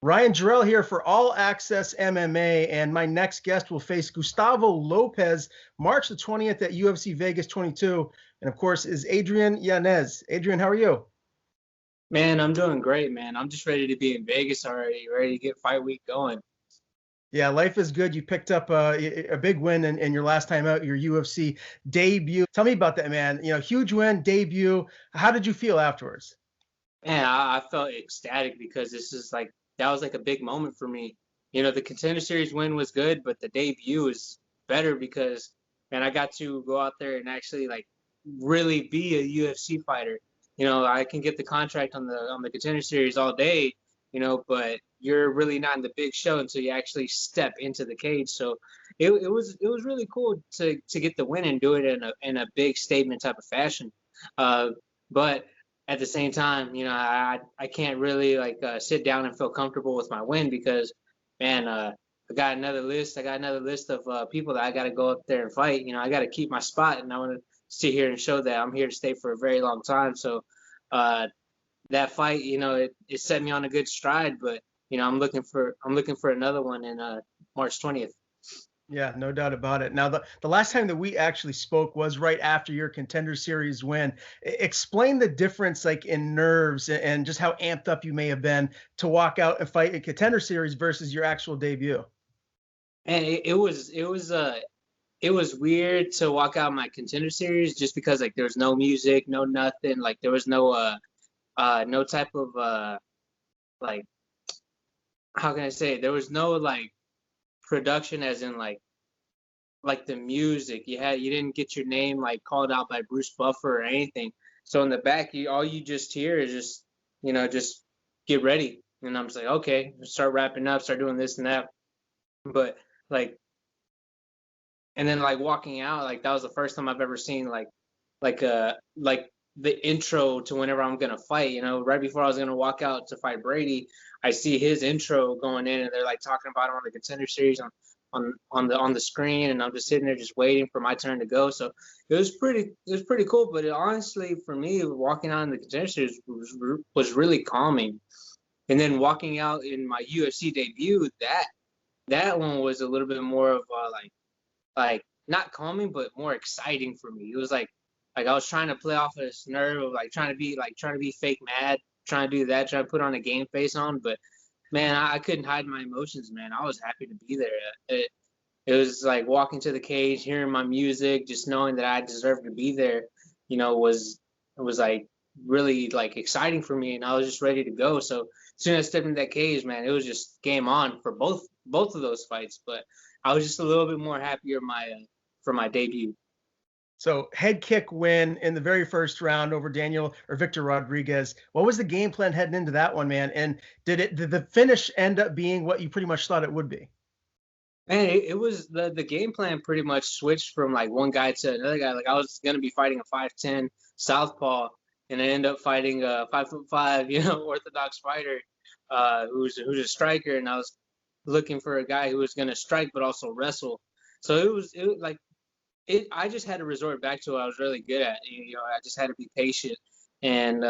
Ryan Jarrell here for All Access MMA, and my next guest will face Gustavo Lopez March the 20th at UFC Vegas 22, and of course is Adrian Yanez. Adrian, how are you? Man, I'm doing great, man. I'm just ready to be in Vegas already, ready to get fight week going. Yeah, life is good. You picked up a big win in your last time out, your UFC debut. Tell me about that, man. You know, huge win, debut. How did you feel afterwards? Man, I felt ecstatic because that was like a big moment for me. You know, the Contender Series win was good, but the debut is better because, man, I got to go out there and actually like really be a UFC fighter. You know, I can get the contract on the Contender Series all day, you know, but you're really not in the big show until you actually step into the cage. So it was really cool to get the win and do it in a big statement type of fashion. But at the same time, you know, I can't really sit down and feel comfortable with my win because, man, I got another list. I got another list of people that I got to go up there and fight. You know, I got to keep my spot, and I want to sit here and show that I'm here to stay for a very long time. So that fight, you know, it set me on a good stride. But you know, I'm looking for another one in March 20th. Yeah, no doubt about it. Now, the last time that we actually spoke was right after your Contender Series win. Explain the difference, like in nerves and just how amped up you may have been to walk out and fight a Contender Series versus your actual debut. And it was weird to walk out my Contender Series just because like there was no music, no nothing, like there was no type of like, how can I say it? There was no like production as in like the music. You didn't get your name like called out by Bruce Buffer or anything. So in the back, all you just hear is just, you know, just get ready. And I'm just like, okay, start wrapping up, start doing this and that. But like, and then like walking out, like that was the first time I've ever seen like the intro to whenever I'm gonna fight. You know, right before I was gonna walk out to fight Brady, I see his intro going in, and they're like talking about him on the Contender Series on the screen, and I'm just sitting there just waiting for my turn to go. So it was pretty cool. But honestly, for me, walking out in the Contender Series was really calming. And then walking out in my UFC debut, that one was a little bit more of like not calming, but more exciting for me. It was like I was trying to play off of this nerve of like trying to be fake mad, trying to do that, trying to put on a game face on. But man, I couldn't hide my emotions, man. I was happy to be there. It was like walking to the cage, hearing my music, just knowing that I deserved to be there, you know, it was like really like exciting for me, and I was just ready to go. So as soon as I stepped into that cage, man, it was just game on for both of those fights. But I was just a little bit more happier for my debut. So head kick win in the very first round over Daniel or Victor Rodriguez. What was the game plan heading into that one, man? And did the finish end up being what you pretty much thought it would be? Man, it was the game plan pretty much switched from like one guy to another guy. Like I was gonna be fighting a 5'10" southpaw, and I ended up fighting a 5'5", you know, orthodox fighter, who's a striker, and I was looking for a guy who was gonna strike but also wrestle. So I just had to resort back to what I was really good at. You know, I just had to be patient, and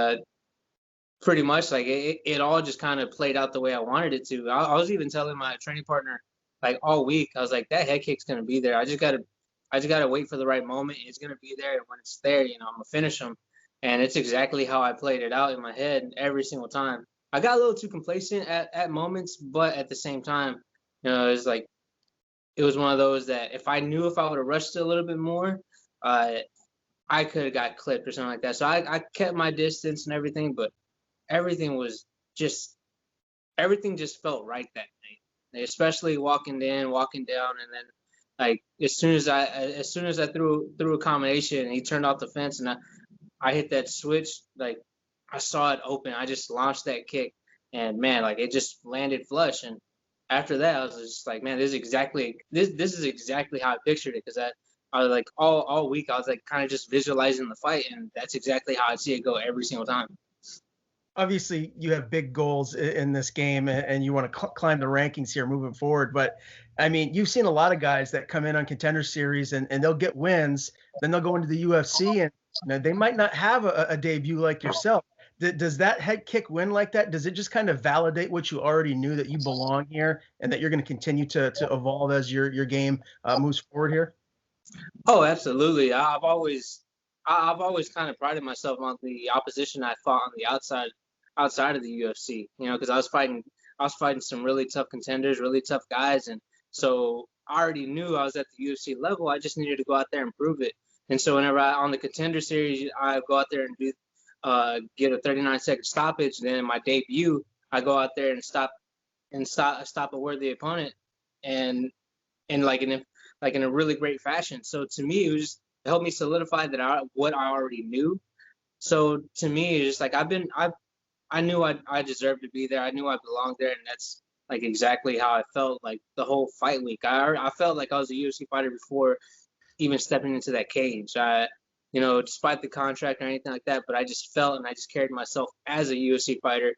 pretty much like it all just kind of played out the way I wanted it to. I was even telling my training partner like all week, I was like, that head kick's gonna be there. I just gotta wait for the right moment. It's gonna be there, and when it's there, you know, I'm gonna finish him. And it's exactly how I played it out in my head every single time. I got a little too complacent at moments, but at the same time, you know, it was one of those that if I would have rushed it a little bit more, I could have got clipped or something like that. So I kept my distance and everything, but everything was just everything just felt right that night. Especially walking in, walking down, and then like as soon as I threw a combination and he turned off the fence and I hit that switch, like I saw it open. I just launched that kick, and man, like it just landed flush. And after that, I was just like, man, this is exactly how I pictured it. Because I was like all week, I was like kind of just visualizing the fight, and that's exactly how I see it go every single time. Obviously, you have big goals in this game, and you want to climb the rankings here moving forward. But I mean, you've seen a lot of guys that come in on Contender Series and they'll get wins, then they'll go into the UFC, and you know, they might not have a debut like yourself. Does that head kick win like that? Does it just kind of validate what you already knew, that you belong here and that you're going to continue to evolve as your game moves forward here? Oh, absolutely. I've always kind of prided myself on the opposition I fought on the outside of the UFC. You know, because I was fighting some really tough contenders, really tough guys, and so I already knew I was at the UFC level. I just needed to go out there and prove it. And so whenever on the Contender Series, I go out there and get a 39-second stoppage. Then in my debut, I go out there and stop a worthy opponent, and and like in a really great fashion. So to me, it helped me solidify what I already knew. So to me, it's just like I knew I deserved to be there. I knew I belonged there, and that's like exactly how I felt like the whole fight week. I felt like I was a UFC fighter before even stepping into that cage. Despite the contract or anything like that, but I just felt and I just carried myself as a UFC fighter,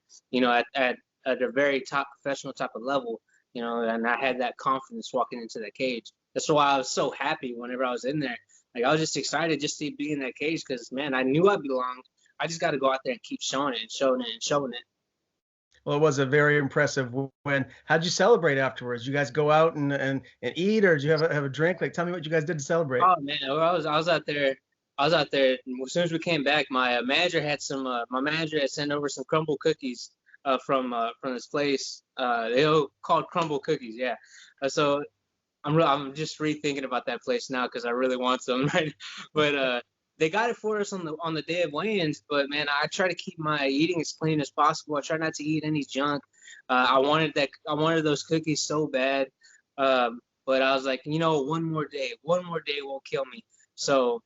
at a very top professional type of level, and I had that confidence walking into that cage. That's why I was so happy whenever I was in there. Like I was just excited just to be in that cage because, man, I knew I belonged. I just got to go out there and keep showing it and showing it and showing it. Well, it was a very impressive win. How'd you celebrate afterwards? You guys go out and eat, or did you have a drink? Like, tell me what you guys did to celebrate. Oh man, I was out there. I was out there. And as soon as we came back, my manager had sent over some crumble cookies from this place. They were called Crumble Cookies. Yeah. So I'm just rethinking about that place now because I really want some. Right. But they got it for us on the day of weigh-ins. But man, I try to keep my eating as clean as possible. I try not to eat any junk. I wanted those cookies so bad. But I was like, one more day won't kill me. So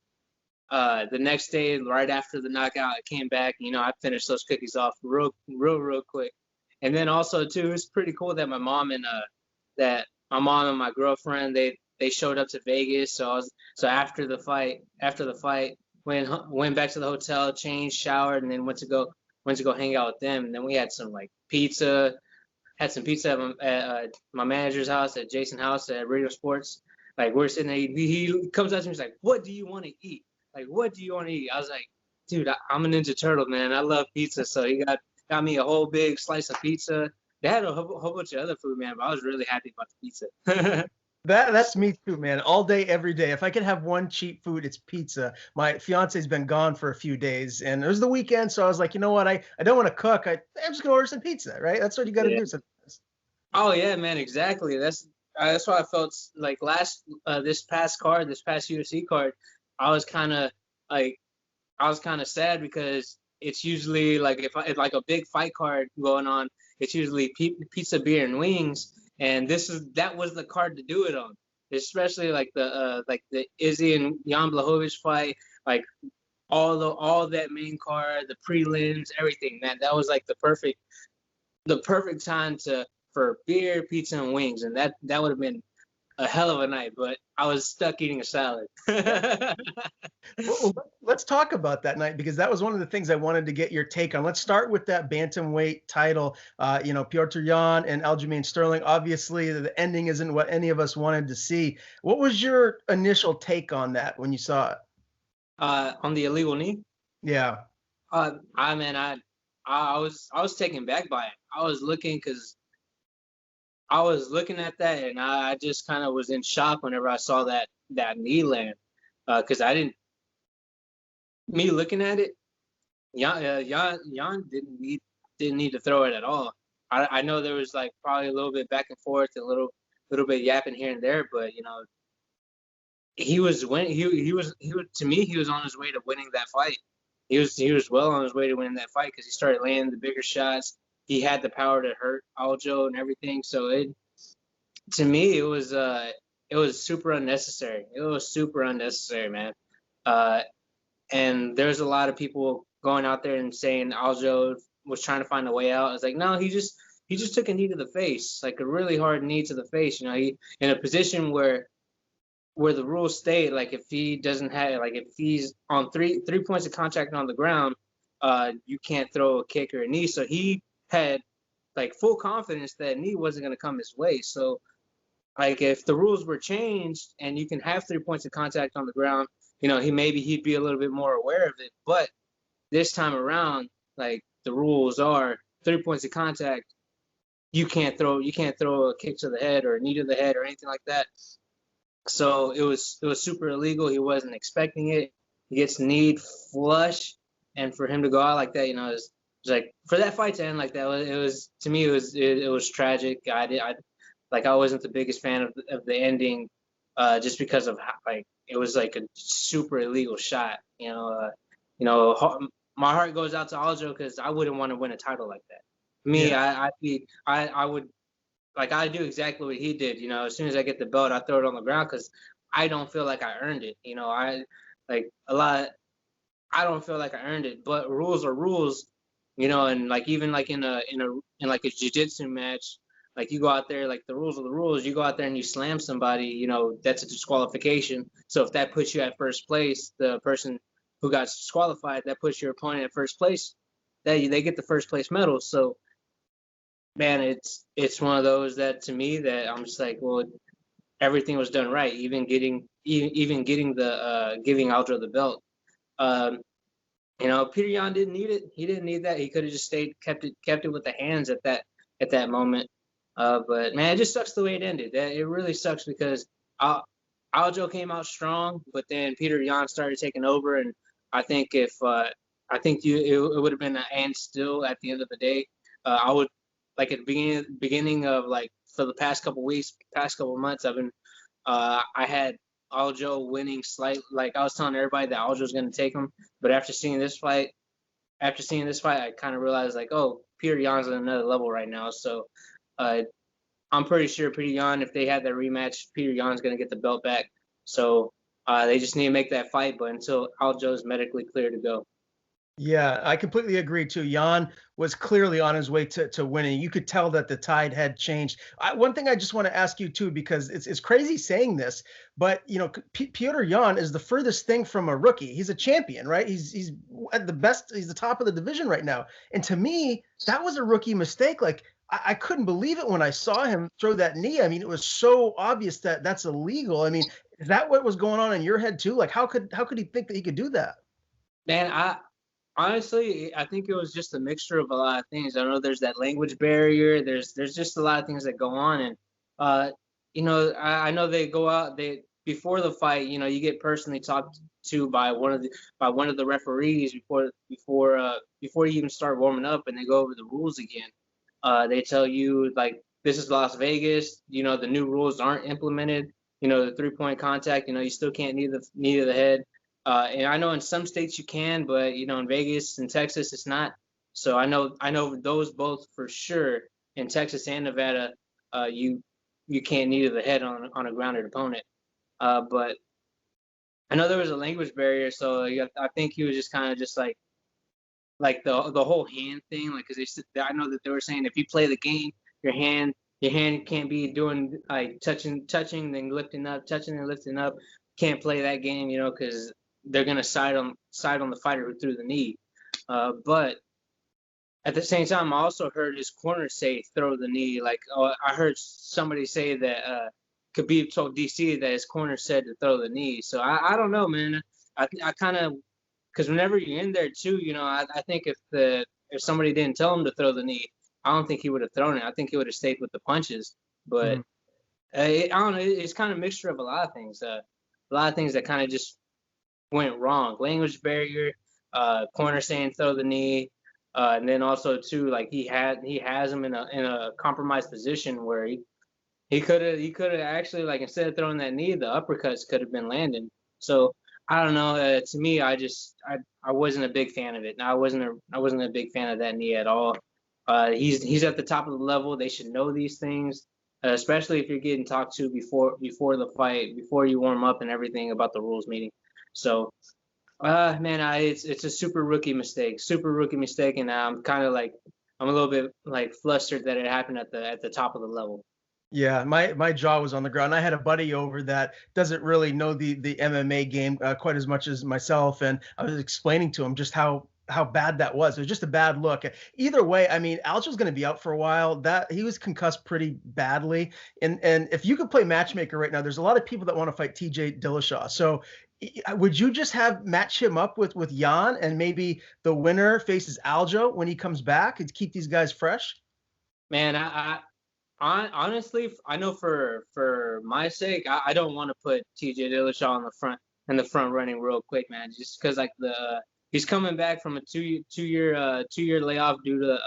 the next day, right after the knockout, I came back. I finished those cookies off real quick. And then also too, it's pretty cool that my mom and my girlfriend they showed up to Vegas. So after the fight, went back to the hotel, changed, showered, and then went to go hang out with them. And then we had some like pizza. Had some pizza at my manager's house, at Jason's house at Radio Sports. Like we're sitting there, he comes up to me, he's like, "What do you want to eat? Like, what do you want to eat?" I was like, "Dude, I'm a Ninja Turtle, man. I love pizza." So he got me a whole big slice of pizza. They had a whole bunch of other food, man, but I was really happy about the pizza. That's me too, man. All day, every day. If I could have one cheap food, it's pizza. My fiance's been gone for a few days, and it was the weekend, so I was like, you know what? I don't want to cook. I'm just gonna order some pizza, right? That's what you got to do sometimes. Oh yeah, man, exactly. That's why I felt like this past UFC card, I was kind of sad because it's usually like if like a big fight card going on, it's usually pizza, beer, and wings. And that was the card to do it on, especially like the Izzy and Jan Blachowicz fight, like all that main card, the prelims, everything, man. That was like the perfect time for beer, pizza, and wings, and that would have been a hell of a night. But I was stuck eating a salad. Well, let's talk about that night because that was one of the things I wanted to get your take on. Let's start with that bantamweight title. Petr Yan and Aljamain Sterling. Obviously, the ending isn't what any of us wanted to see. What was your initial take on that when you saw it? On the illegal knee? Yeah. I was taken back by it. I was looking at that, and I just kind of was in shock whenever I saw that knee land, because me looking at it, Jan didn't need to throw it at all. I know there was like probably a little bit back and forth, a little bit yapping here and there, but he was winning. He was to me, he was on his way to winning that fight. He was well on his way to winning that fight because he started landing the bigger shots. He had the power to hurt Aljo and everything. So to me, it was super unnecessary. It was super unnecessary, man. And there's a lot of people going out there and saying Aljo was trying to find a way out. It's like, no, he just took a knee to the face, like a really hard knee to the face. He in a position where the rules state, like if he doesn't have, like if he's on three points of contact on the ground, you can't throw a kick or a knee. So he had like full confidence that knee wasn't going to come his way. So like if the rules were changed and you can have 3 points of contact on the ground, he'd be a little bit more aware of it. But this time around, like the rules are 3 points of contact. You can't throw a kick to the head or a knee to the head or anything like that. So it was super illegal. He wasn't expecting it. He gets kneed flush, and for him to go out like that, it was like, for that fight to end like that, it was to me it was tragic. I wasn't the biggest fan of the ending, just because of how, like, it was like a super illegal shot. My heart goes out to Aljo because I wouldn't want to win a title like that. Me, yeah. I would, like, I do exactly what he did. As soon as I get the belt, I throw it on the ground because I don't feel like I earned it. I don't feel like I earned it. But rules are rules, and like even like in a jiu-jitsu match, like you go out there, like the rules are the rules. You go out there and you slam somebody, that's a disqualification. So if that puts you at first place, the person who got disqualified, that puts your opponent at first place, they get the first place medal. So, man, it's one of those that, to me, that I'm just like, well, everything was done right, even getting the giving Aljo the belt. Peter Yan didn't need it. He didn't need that. He could have just kept it with the hands at that moment. But man, it just sucks the way it ended. It really sucks because Aljo came out strong, but then Peter Yan started taking over, and I think it would have been an and still at the end of the day. I would, like, at the beginning of, like, for the past couple weeks, past couple months, I had Aljo winning slight. Like, I was telling everybody that Aljo was going to take him, but after seeing this fight, I kind of realized, like, oh, Peter Yan's on another level right now. So I'm pretty sure Peter Yan, if they had that rematch, Peter Yan's going to get the belt back. So they just need to make that fight, but until Aljo is medically clear to go. Yeah, I completely agree too. Yan was clearly on his way to winning. You could tell that the tide had changed. One thing I just want to ask you too, because it's crazy saying this, but Petr Yan is the furthest thing from a rookie. He's a champion, right? He's at the best. He's the top of the division right now. And to me, that was a rookie mistake. Like, I couldn't believe it when I saw him throw that knee. I mean, it was so obvious that that's illegal. I mean, is that what was going on in your head too? Like, how could he think that he could do that? Man, honestly, I think it was just a mixture of a lot of things. I know there's that language barrier. There's just a lot of things that go on, and I know they go out. Before the fight, you get personally talked to by one of the referees before you even start warming up, and they go over the rules again. They tell you, like, this is Las Vegas. The new rules aren't implemented. The 3-point contact. You still can't knee to the head. And I know in some states you can, but in Vegas and Texas it's not. So I know those both for sure. In Texas and Nevada, you can't knee to the head on a grounded opponent. But I know there was a language barrier, so I think he was just kind of just like the whole hand thing, like, because I know that they were saying if you play the game, your hand can't be doing, like, touching then lifting up, touching and lifting up. Can't play that game, because they're gonna side on the fighter who threw the knee. But at the same time, I also heard his corner say throw the knee. Like, I heard somebody say that Khabib told DC that his corner said to throw the knee. So I don't know, man. I kind of, because whenever you're in there too, I think if somebody didn't tell him to throw the knee, I don't think he would have thrown it. I think he would have stayed with the punches. But I don't know. It's kind of a mixture of a lot of things. A lot of things that kind of just went wrong. Language barrier, corner saying throw the knee, and then also too, like, he has him in a compromised position where he could have actually, like, instead of throwing that knee, the uppercuts could have been landing. So I don't know. To me, I wasn't a big fan of it. I wasn't a big fan of that knee at all. He's at the top of the level. They should know these things, especially if you're getting talked to before the fight, before you warm up and everything about the rules meeting. So, man, it's a super rookie mistake, and I'm kind of like, I'm a little bit, like, flustered that it happened at the top of the level. Yeah, my jaw was on the ground. I had a buddy over that doesn't really know the MMA game quite as much as myself, and I was explaining to him just how how bad that was. It was just a bad look. Either way, I mean, Aljo's going to be out for a while. That he was concussed pretty badly, and if you could play matchmaker right now, there's a lot of people that want to fight TJ Dillashaw. So would you just match him up with Jan, and maybe the winner faces Aljo when he comes back, and keep these guys fresh? Man, honestly, I know for my sake, I don't want to put TJ Dillashaw on the front running real quick, man. Just because like he's coming back from a two year layoff due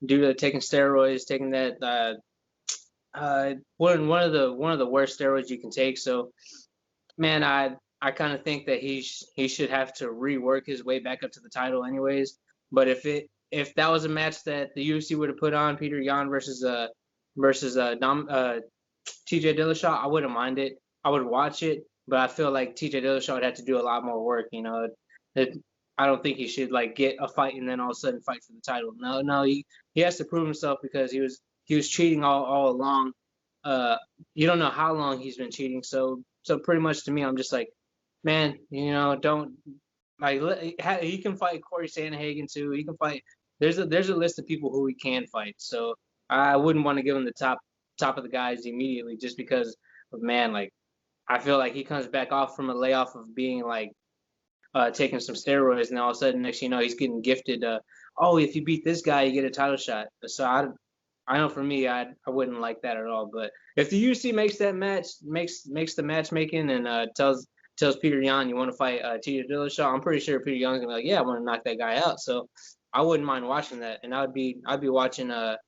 to taking steroids, taking that one of the worst steroids you can take. So, man, I kind of think that he should have to rework his way back up to the title, anyways. But if that was a match that the UFC would have put on, Peter Yan versus TJ Dillashaw, I wouldn't mind it. I would watch it, but I feel like TJ Dillashaw would have to do a lot more work. I don't think he should like get a fight and then all of a sudden fight for the title. No, he has to prove himself because he was cheating all along. You don't know how long he's been cheating. So pretty much to me, I'm just like, man, don't like he can fight Corey Sandhagen too. He can fight. There's a list of people who he can fight. So I wouldn't want to give him the top of the guys immediately just because of, man, like I feel like he comes back off from a layoff of being like taking some steroids, and all of a sudden next he's getting gifted if you beat this guy you get a title shot. So I know for me I wouldn't like that at all. But if the UFC makes the matchmaking and tells Peter Yan you want to fight TJ Dillashaw, I'm pretty sure Peter Yan's gonna be like, yeah, I want to knock that guy out. So I wouldn't mind watching that, and I'd be watching that.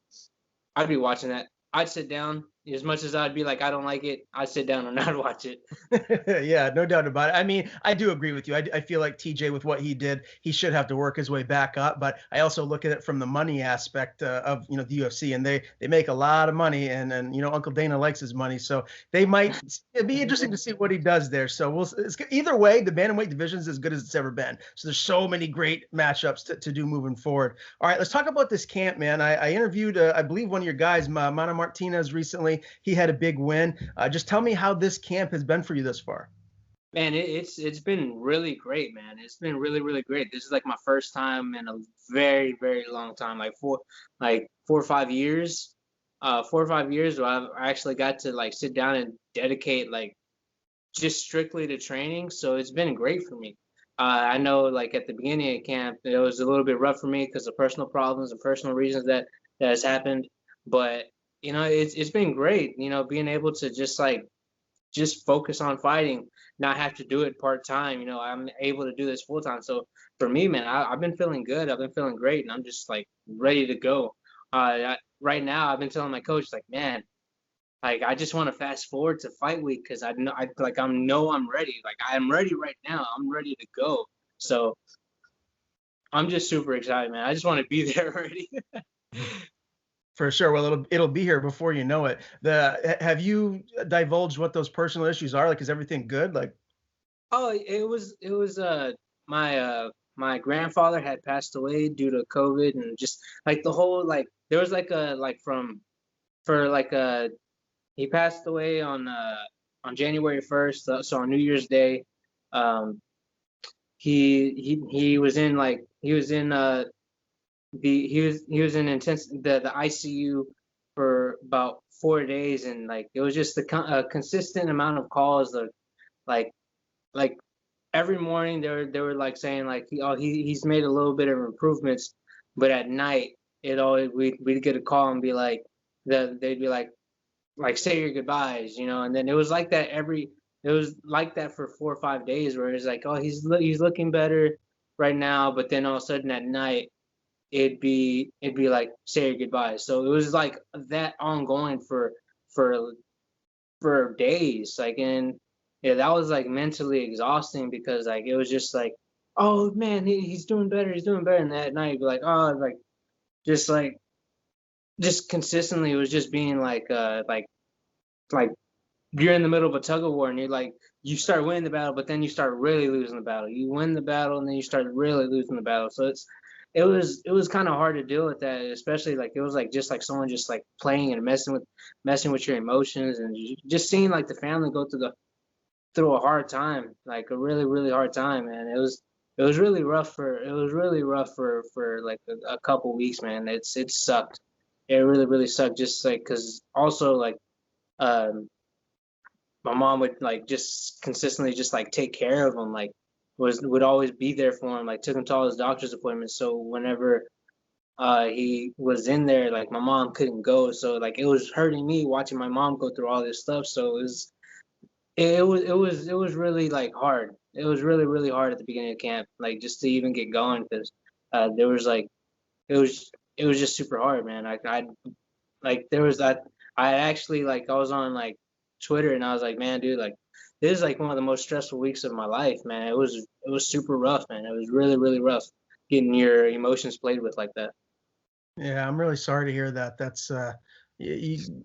I'd sit down. As much as I'd be like, I don't like it, I'd sit down and I'd watch it. Yeah, no doubt about it. I mean, I do agree with you. I feel like TJ, with what he did, he should have to work his way back up. But I also look at it from the money aspect of the UFC, and they make a lot of money, and Uncle Dana likes his money, so it'd be interesting to see what he does there. So either way, the bantamweight division is as good as it's ever been. So there's so many great matchups to do moving forward. All right, let's talk about this camp, man. I interviewed, I believe, one of your guys, Mana Martinez, recently. He had a big win. Just tell me how this camp has been for you thus far. Man, it's been really great, man. It's been really, really great. This is like my first time in a very, very long time, like 4 or 5 years. 4 or 5 years where I've actually got to like sit down and dedicate like just strictly to training. So it's been great for me. I know like at the beginning of camp, it was a little bit rough for me because of personal problems and personal reasons that has happened. But it's been great, being able to just focus on fighting, not have to do it part-time. I'm able to do this full-time. So for me, man, I've been feeling good. I've been feeling great, and I'm just like ready to go. Right now, I've been telling my coach, like, man, like I just want to fast forward to fight week because I know I'm ready. Like I'm ready right now. I'm ready to go. So I'm just super excited, man. I just want to be there already. For sure. Well, it'll be here before you know it. Have you divulged what those personal issues are? Like, is everything good? Like, oh, it was my grandfather had passed away due to COVID, and just like the whole like there was like a like from for like a he passed away on January 1st, so on New Year's Day. He was in the ICU for about 4 days, and like it was just a consistent amount of calls. Like every morning they were like saying like he's made a little bit of improvements, but at night we'd get a call and be like they'd be like say your goodbyes, and then it was like that for 4 or 5 days where it's like, oh, he's looking better right now, but then all of a sudden at night it'd be like say your goodbyes. So it was like that ongoing for days, like, and yeah, that was like mentally exhausting because like it was just like, oh man, he's doing better, and that night you'd be like, oh, just consistently it was just being like you're in the middle of a tug of war, and you start winning the battle, but then you start really losing the battle. You win the battle, and then you start really losing the battle. So it was kind of hard to deal with that, especially like it was like just like someone just like playing and messing with your emotions, and just seeing like the family go through a hard time, like a really, really hard time, man. it was really rough for like a couple weeks, man. It sucked. It really sucked. Just like because also like um my mom would like just consistently just like take care of him, like would always be there for him, like took him to all his doctor's appointments. So whenever he was in there, like my mom couldn't go, so like it was hurting me watching my mom go through all this stuff. So it was really like hard. It was really hard at the beginning of camp, like just to even get going, because there was like it was just super hard, man. I like there was that I actually like I was on like Twitter and I was like, man, dude, like this is like one of the most stressful weeks of my life, man. It was super rough, man. It was really rough getting your emotions played with like that. Yeah, I'm really sorry to hear that. That's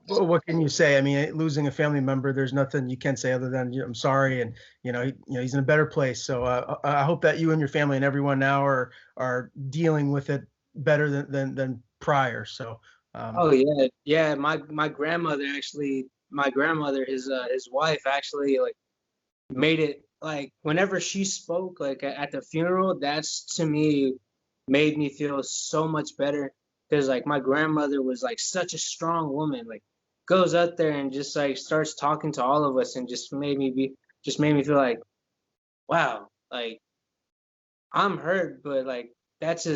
what can you say? I mean, losing a family member, there's nothing you can say other than I'm sorry, and he's in a better place. So I hope that you and your family and everyone now are dealing with it better than prior. So Oh yeah, yeah. My grandmother, his wife actually like made it like whenever she spoke like at the funeral, that's to me made me feel so much better because like my grandmother was like such a strong woman, like goes up there and just like starts talking to all of us and just made me feel like wow, like I'm hurt, but like that's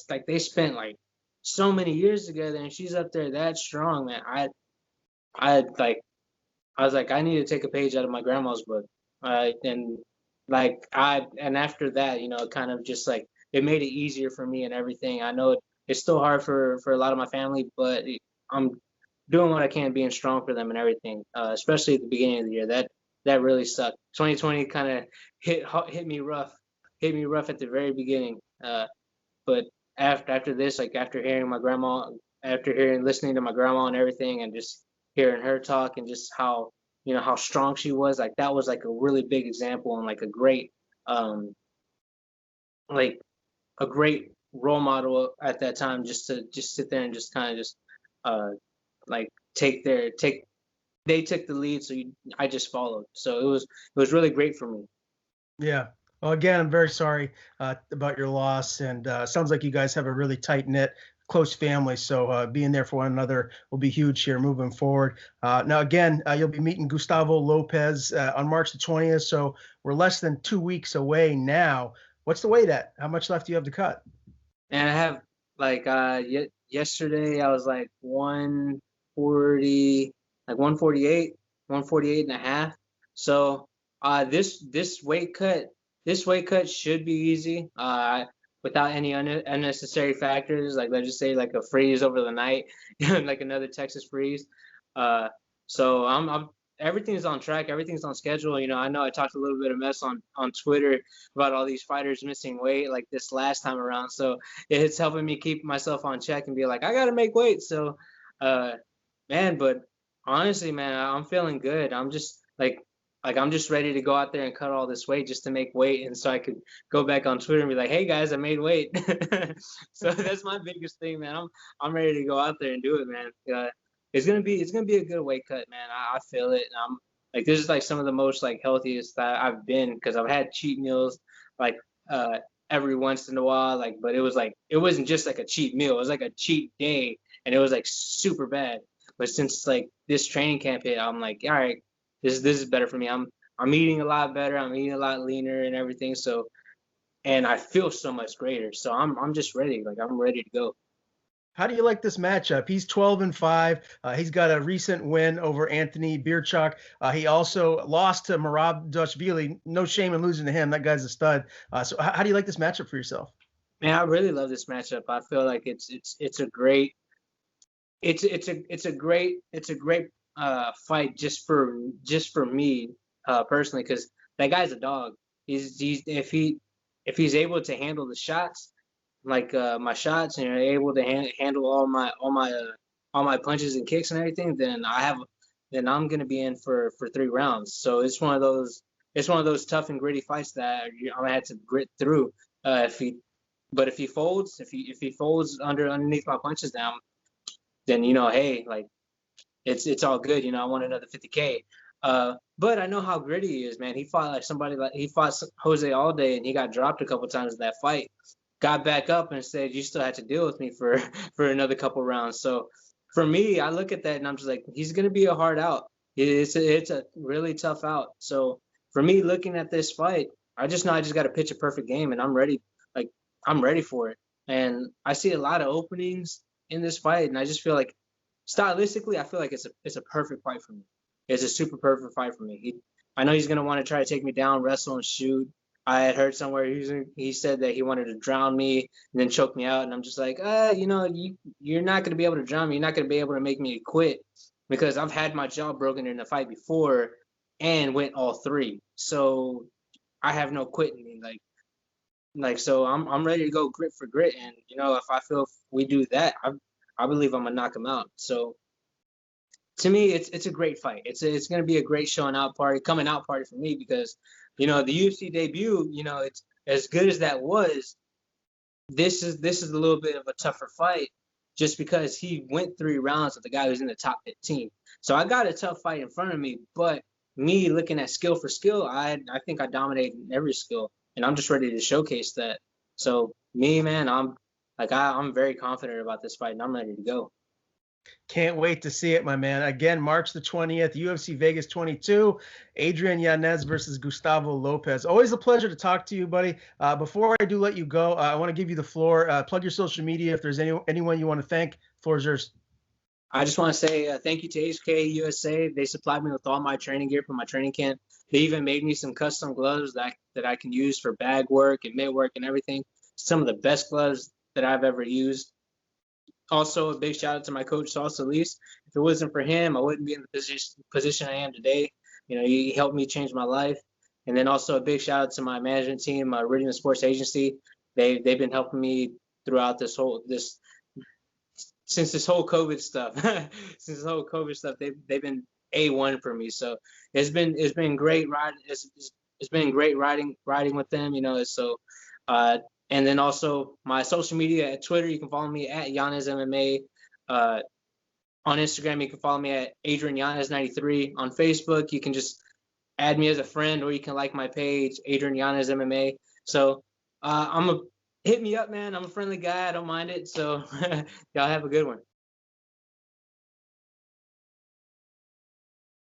like they spent like so many years together and she's up there that strong, man. I like I was like, I need to take a page out of my grandma's book. And like and after that, it kind of just like it made it easier for me and everything. I know it's still hard for a lot of my family, but I'm doing what I can, being strong for them and everything. Especially at the beginning of the year, that really sucked. 2020 kind of hit me rough at the very beginning. But after this, like after hearing listening to my grandma and everything, and just hearing her talk and just how strong she was, like that was like a really big example and like um like a great role model at that time, just to just sit there and just kind of just uh like take they took the lead, so I just followed. So it was really great for me. yeah. Well, again, I'm very sorry about your loss, and sounds like you guys have a really tight knit, close family. So being there for one another will be huge here moving forward. Now, again, you'll be meeting Gustavo Lopez on March the 20th. So we're less than 2 weeks away now. What's the weight at? How much left do you have to cut? And I have like yesterday I was like 140, like 148 and a half. So this weight cut should be easy. Without any unnecessary factors, like let's just say like a freeze over the night, like another Texas freeze. Uh, so I'm everything's on track, everything's on schedule. I know I talked a little bit of mess on Twitter about all these fighters missing weight like this last time around. So it's helping me keep myself on check and be like, I gotta make weight. So, uh, man, but honestly, man, I'm feeling good. I'm just like I'm just ready to go out there and cut all this weight just to make weight, and so I could go back on Twitter and be like, hey guys, I made weight. So that's my biggest thing, man. I'm ready to go out there and do it, man. It's gonna be a good weight cut, man. I feel it. And I'm like this is like some of the most like healthiest that I've been because I've had cheat meals like uh every once in a while, like, but it wasn't just like a cheat meal, it was like a cheat day, and it was like super bad. But since like this training camp hit, I'm like, all right, this is better for me. I'm eating a lot better, I'm eating a lot leaner and everything. So and I feel so much greater. So I'm just ready. Like I'm ready to go. How do you like this matchup? He's 12-5. He's got a recent win over Anthony Birchak. He also lost to Marab Dashvili. No shame in losing to him. That guy's a stud. So how do you like this matchup for yourself? Man, I really love this matchup. I feel like it's a great it's a great fight just for me personally, because that guy's a dog. He's if he's able to handle the shots, like my shots, and able to handle all my punches and kicks and everything, then I'm gonna be in for 3 rounds. So it's one of those tough and gritty fights that I'm gonna have to grit through. If he folds underneath my punches now, then hey, like it's all good. I want another 50K. But I know how gritty he is, man. He fought he fought Jose Alday, and he got dropped a couple times in that fight. Got back up and said, "You still had to deal with me for for another couple rounds." So for me, I look at that and I'm just like, he's gonna be a hard out. It's a really tough out. So for me, looking at this fight, I just know I just got to pitch a perfect game, and I'm ready. Like I'm ready for it. And I see a lot of openings in this fight, and I just feel like stylistically, I feel like it's a perfect fight for me. It's a super perfect fight for me. I know he's gonna want to try to take me down, wrestle and shoot. I had heard somewhere he said that he wanted to drown me and then choke me out, and I'm just like, you're not gonna be able to drown me. You're not gonna be able to make me quit because I've had my jaw broken in a fight before and went all three. So I have no quit in me. So I'm ready to go grit for grit, and if I feel if we do that, I believe I'm gonna knock him out. So to me, it's a great fight. It's gonna be a great coming out party for me because the UFC debut, it's as good as that was. This is a little bit of a tougher fight just because he went 3 rounds with the guy who's in the top 15. So I got a tough fight in front of me, but me looking at skill for skill, I think I dominate in every skill, and I'm just ready to showcase that. So me, man, I'm very confident about this fight, and I'm ready to go. Can't wait to see it, my man. Again, March the 20th, UFC Vegas 22, Adrian Yanez versus Gustavo Lopez. Always a pleasure to talk to you, buddy. Before I do let you go, I want to give you the floor. Plug your social media if there's anyone you want to thank. Floor is yours. I just want to say thank you to HK USA. They supplied me with all my training gear for my training camp. They even made me some custom gloves that I can use for bag work and mitt work and everything. Some of the best gloves that I've ever used. Also, a big shout out to my coach, Saul Solis. If it wasn't for him, I wouldn't be in the position I am today. He helped me change my life. And then also a big shout out to my management team, Original Sports Agency. They've been helping me throughout since this whole COVID stuff. They've been A1 for me. So it's been great riding. It's been great riding with them. So. And then also my social media at Twitter, you can follow me at Yanez MMA. On Instagram, you can follow me at Adrian Yanez 93. On Facebook, you can just add me as a friend, or you can like my page, Adrian Yanez MMA. So hit me up, man. I'm a friendly guy. I don't mind it. So y'all have a good one.